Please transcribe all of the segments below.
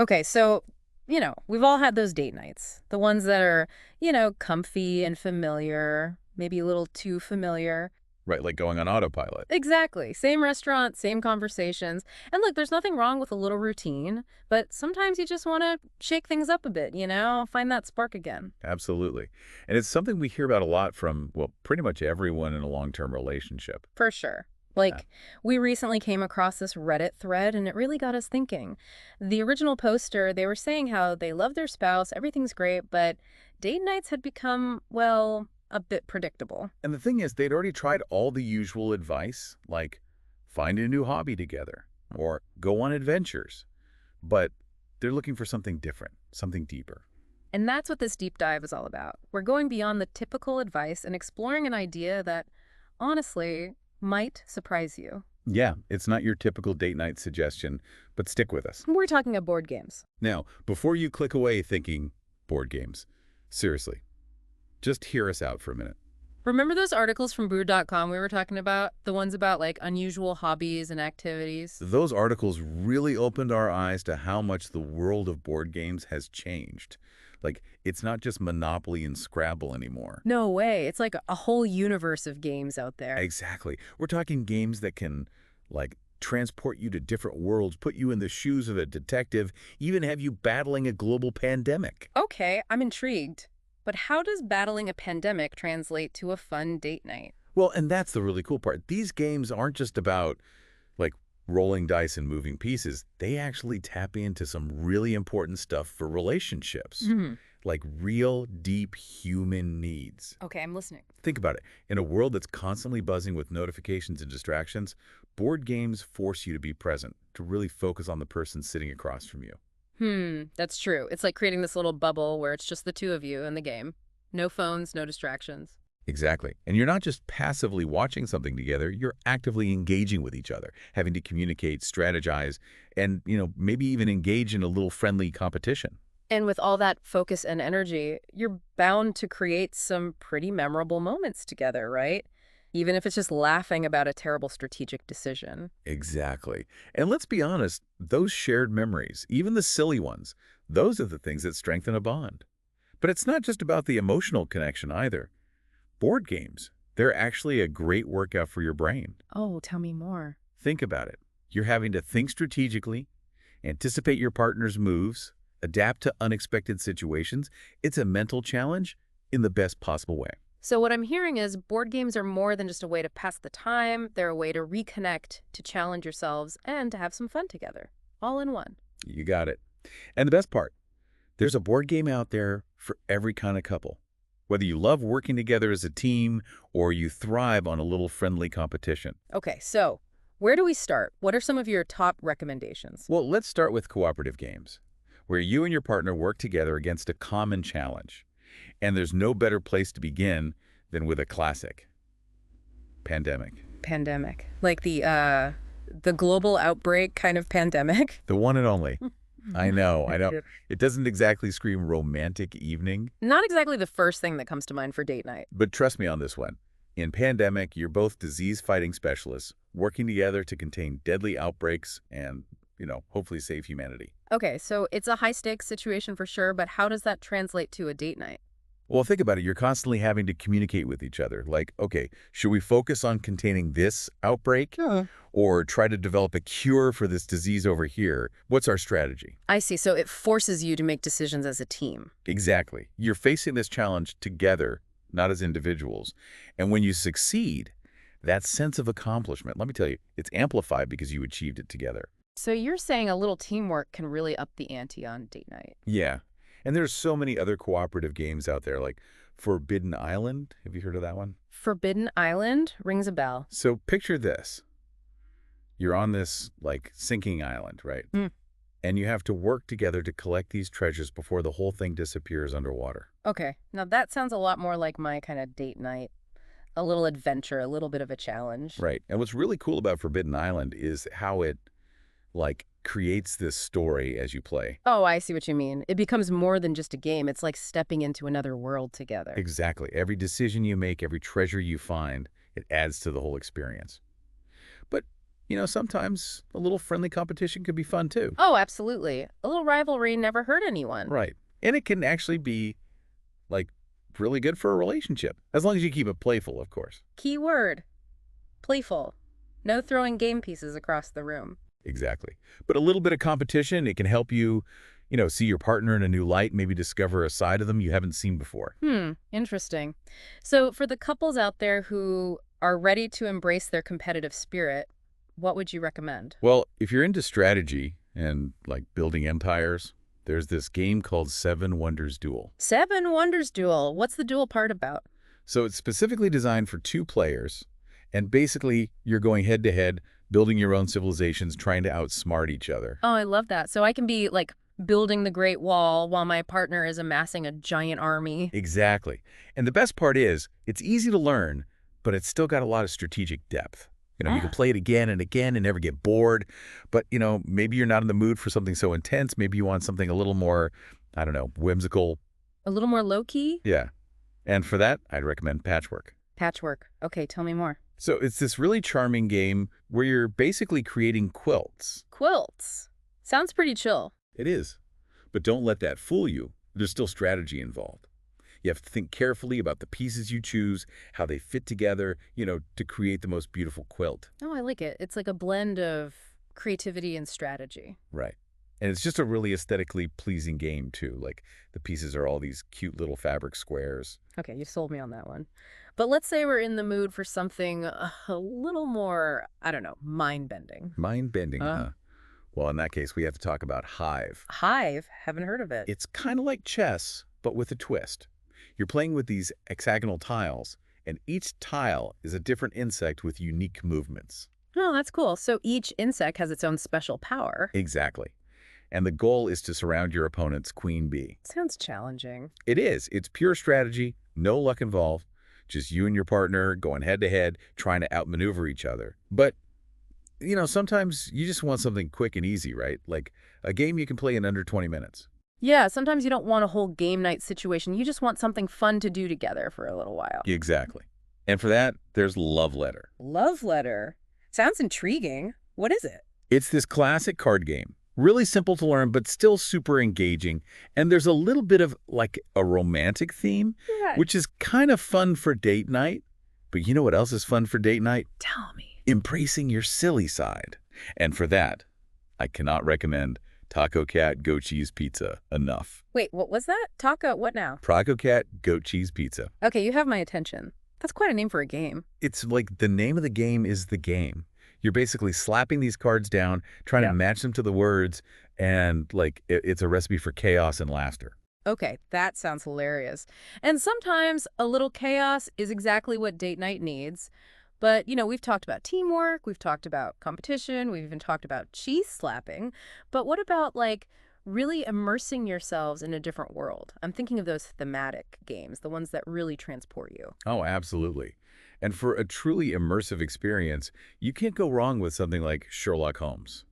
Okay, so, we've all had those date nights. The ones that are, comfy and familiar, maybe a little too familiar. Right, like going on autopilot. Exactly. Same restaurant, same conversations. And look, there's nothing wrong with a little routine, but sometimes you just want to shake things up a bit, find that spark again. Absolutely. And it's something we hear about a lot from, well, pretty much everyone in a long-term relationship. For sure. Yeah. We recently came across this Reddit thread, and it really got us thinking. The original poster, they were saying how they love their spouse, everything's great, but date nights had become, well, a bit predictable. And the thing is, they'd already tried all the usual advice, like find a new hobby together or go on adventures. But they're looking for something different, something deeper. And that's what this deep dive is all about. We're going beyond the typical advice and exploring an idea that, honestly, might surprise you. Yeah, it's not your typical date night suggestion, but stick with us. We're talking about board games. Now, before you click away thinking board games, seriously, just hear us out for a minute. Remember those articles from Boooored.com we were talking about? The ones about, unusual hobbies and activities? Those articles really opened our eyes to how much the world of board games has changed. It's not just Monopoly and Scrabble anymore. No way. It's like a whole universe of games out there. Exactly. We're talking games that can, transport you to different worlds, put you in the shoes of a detective, even have you battling a global pandemic. Okay, I'm intrigued. But how does battling a pandemic translate to a fun date night? Well, and that's the really cool part. These games aren't just about, rolling dice and moving pieces. They actually tap into some really important stuff for relationships, like real, deep human needs. Okay, I'm listening. Think about it. In a world that's constantly buzzing with notifications and distractions, board games force you to be present, to really focus on the person sitting across from you. That's true. It's like creating this little bubble where it's just the two of you in the game. No phones, no distractions. Exactly. And you're not just passively watching something together, you're actively engaging with each other, having to communicate, strategize, and, maybe even engage in a little friendly competition. And with all that focus and energy, you're bound to create some pretty memorable moments together, right? Even if it's just laughing about a terrible strategic decision. Exactly. And let's be honest, those shared memories, even the silly ones, those are the things that strengthen a bond. But it's not just about the emotional connection either. Board games, they're actually a great workout for your brain. Oh, tell me more. Think about it. You're having to think strategically, anticipate your partner's moves, adapt to unexpected situations. It's a mental challenge in the best possible way. So what I'm hearing is board games are more than just a way to pass the time. They're a way to reconnect, to challenge yourselves, and to have some fun together. All in one. You got it. And the best part, there's a board game out there for every kind of couple. Whether you love working together as a team or you thrive on a little friendly competition. Okay, so where do we start? What are some of your top recommendations? Well, let's start with cooperative games, where you and your partner work together against a common challenge. And there's no better place to begin than with a classic, pandemic. Pandemic. Like the global outbreak kind of pandemic? The one and only. I know. It doesn't exactly scream romantic evening. Not exactly the first thing that comes to mind for date night. But trust me on this one. In Pandemic, you're both disease-fighting specialists working together to contain deadly outbreaks and, hopefully save humanity. Okay, so it's a high-stakes situation for sure, but how does that translate to a date night? Well, think about it. You're constantly having to communicate with each other. Okay, should we focus on containing this outbreak or try to develop a cure for this disease over here? What's our strategy? I see. So it forces you to make decisions as a team. Exactly. You're facing this challenge together, not as individuals. And when you succeed, that sense of accomplishment, let me tell you, it's amplified because you achieved it together. So you're saying a little teamwork can really up the ante on date night. Yeah. And there's so many other cooperative games out there, like Forbidden Island. Have you heard of that one? Forbidden Island rings a bell. So picture this. You're on this, sinking island, right? And you have to work together to collect these treasures before the whole thing disappears underwater. Okay. Now that sounds a lot more like my kind of date night. A little adventure, a little bit of a challenge. Right. And what's really cool about Forbidden Island is how it, creates this story as you play. Oh, I see what you mean. It becomes more than just a game. It's like stepping into another world together. Exactly. Every decision you make, every treasure you find, it adds to the whole experience. But, sometimes a little friendly competition could be fun too. Oh, absolutely. A little rivalry never hurt anyone. Right. And it can actually be, like, really good for a relationship, as long as you keep it playful, of course. Key word, playful. No throwing game pieces across the room. Exactly. But a little bit of competition, it can help you, see your partner in a new light, maybe discover a side of them you haven't seen before. Interesting. So for the couples out there who are ready to embrace their competitive spirit, what would you recommend? Well, if you're into strategy and, like, building empires, there's this game called Seven Wonders Duel. Seven Wonders Duel. What's the duel part about? So it's specifically designed for 2 players, and basically you're going head-to-head, building your own civilizations, trying to outsmart each other. Oh, I love that. So I can be like building the Great Wall while my partner is amassing a giant army. Exactly. And the best part is, it's easy to learn, but it's still got a lot of strategic depth. You can play it again and again and never get bored. But, maybe you're not in the mood for something so intense. Maybe you want something a little more, I don't know, whimsical. A little more low-key? Yeah. And for that, I'd recommend Patchwork. Patchwork. Okay, tell me more. So it's this really charming game where you're basically creating quilts. Quilts. Sounds pretty chill. It is. But don't let that fool you. There's still strategy involved. You have to think carefully about the pieces you choose, how they fit together, to create the most beautiful quilt. Oh, I like it. It's like a blend of creativity and strategy. Right. And it's just a really aesthetically pleasing game, too. Like, the pieces are all these cute little fabric squares. Okay, you sold me on that one. But let's say we're in the mood for something a little more, I don't know, mind-bending. Mind-bending, huh? Well, in that case, we have to talk about Hive. Hive? Haven't heard of it. It's kind of like chess, but with a twist. You're playing with these hexagonal tiles, and each tile is a different insect with unique movements. Oh, that's cool. So each insect has its own special power. Exactly. And the goal is to surround your opponent's queen bee. Sounds challenging. It is. It's pure strategy, no luck involved. Just you and your partner going head-to-head, trying to outmaneuver each other. But, sometimes you just want something quick and easy, right? Like a game you can play in under 20 minutes. Yeah, sometimes you don't want a whole game night situation. You just want something fun to do together for a little while. Exactly. And for that, there's Love Letter. Love Letter? Sounds intriguing. What is it? It's this classic card game. Really simple to learn, but still super engaging. And there's a little bit of, like, a romantic theme, which is kind of fun for date night. But you know what else is fun for date night? Tell me. Embracing your silly side. And for that, I cannot recommend Taco Cat Goat Cheese Pizza enough. Wait, what was that? Taco, what now? Taco Cat Goat Cheese Pizza. Okay, you have my attention. That's quite a name for a game. It's like the name of the game is the game. You're basically slapping these cards down, trying to match them to the words, and, like, it's a recipe for chaos and laughter. Okay, that sounds hilarious. And sometimes a little chaos is exactly what date night needs. But, we've talked about teamwork, we've talked about competition, we've even talked about cheese slapping. But what about, like, really immersing yourselves in a different world? I'm thinking of those thematic games, the ones that really transport you. Oh, absolutely. And for a truly immersive experience, you can't go wrong with something like Sherlock Holmes,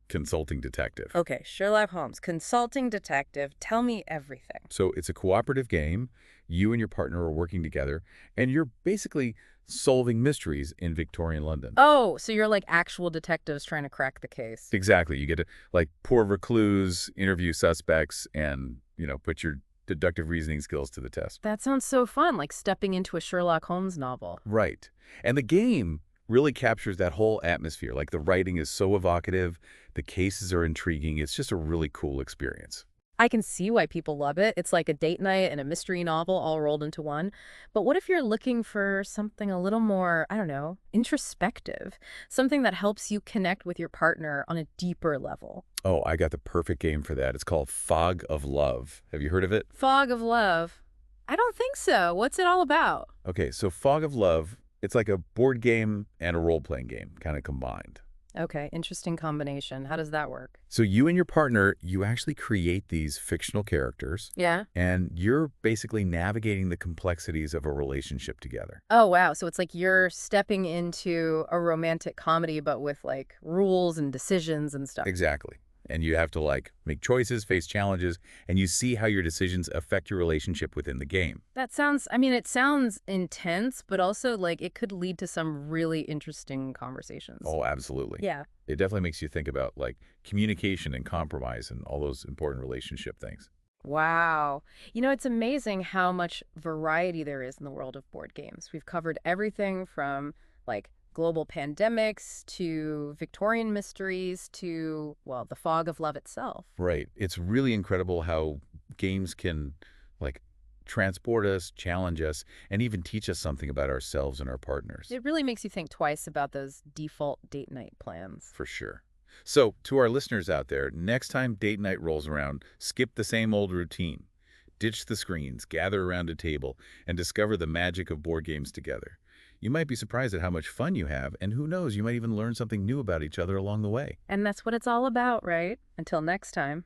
Consulting Detective. Okay, Sherlock Holmes, Consulting Detective, tell me everything. So it's a cooperative game. You and your partner are working together, and you're basically solving mysteries in Victorian London. Oh, so you're like actual detectives trying to crack the case. Exactly. You get to, like, pour over clues, interview suspects, and, put your deductive reasoning skills to the test. That sounds so fun, like stepping into a Sherlock Holmes novel. Right. And the game really captures that whole atmosphere. Like, the writing is so evocative, the cases are intriguing. It's just a really cool experience. I can see why people love it. It's like a date night and a mystery novel all rolled into one. But what if you're looking for something a little more, I don't know, introspective? Something that helps you connect with your partner on a deeper level? Oh, I got the perfect game for that. It's called Fog of Love. Have you heard of it? Fog of Love? I don't think so. What's it all about? Okay, so Fog of Love, it's like a board game and a role-playing game, kind of combined. Okay, interesting combination. How does that work? So you and your partner, you actually create these fictional characters. Yeah? And you're basically navigating the complexities of a relationship together. Oh, wow. So it's like you're stepping into a romantic comedy, but with like rules and decisions and stuff. Exactly. And you have to, like, make choices, face challenges, and you see how your decisions affect your relationship within the game. That sounds, I mean, it sounds intense, but also like it could lead to some really interesting conversations. Oh, absolutely. Yeah. It definitely makes you think about, like, communication and compromise and all those important relationship things. Wow. You know, it's amazing how much variety there is in the world of board games. We've covered everything from like global pandemics to Victorian mysteries to, well, the fog of love itself. Right. It's really incredible how games can, like, transport us, challenge us, and even teach us something about ourselves and our partners. It really makes you think twice about those default date night plans. For sure. So, to our listeners out there, next time date night rolls around, skip the same old routine. Ditch the screens, gather around a table, and discover the magic of board games together. You might be surprised at how much fun you have, and who knows, you might even learn something new about each other along the way. And that's what it's all about, right? Until next time.